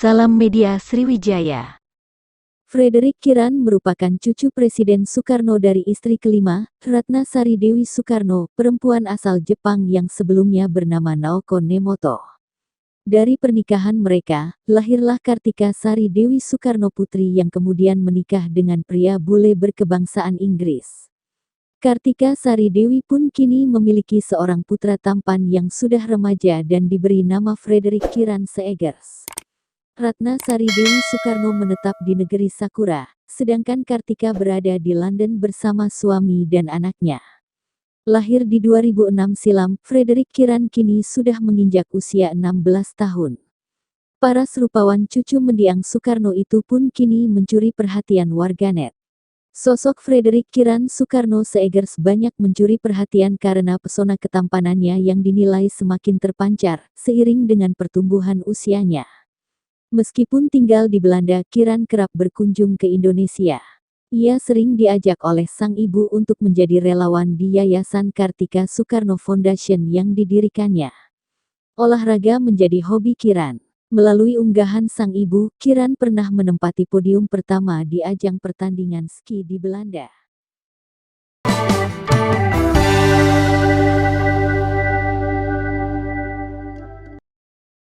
Salam Media Sriwijaya. Frederick Kiran merupakan cucu Presiden Soekarno dari istri kelima, Ratna Sari Dewi Soekarno, perempuan asal Jepang yang sebelumnya bernama Naoko Nemoto. Dari pernikahan mereka, lahirlah Kartika Sari Dewi Soekarno Putri yang kemudian menikah dengan pria bule berkebangsaan Inggris. Kartika Sari Dewi pun kini memiliki seorang putra tampan yang sudah remaja dan diberi nama Frederick Kiran Seegers. Ratna Sari Dewi Soekarno menetap di negeri Sakura, sedangkan Kartika berada di London bersama suami dan anaknya. Lahir di 2006 silam, Frederick Kiran kini sudah menginjak usia 16 tahun. Para serupawan cucu mendiang Soekarno itu pun kini mencuri perhatian warganet. Sosok Frederick Kiran Soekarno Seegers banyak mencuri perhatian karena pesona ketampanannya yang dinilai semakin terpancar, seiring dengan pertumbuhan usianya. Meskipun tinggal di Belanda, Kiran kerap berkunjung ke Indonesia. Ia sering diajak oleh sang ibu untuk menjadi relawan di Yayasan Kartika Soekarno Foundation yang didirikannya. Olahraga menjadi hobi Kiran. Melalui unggahan sang ibu, Kiran pernah menempati podium pertama di ajang pertandingan ski di Belanda.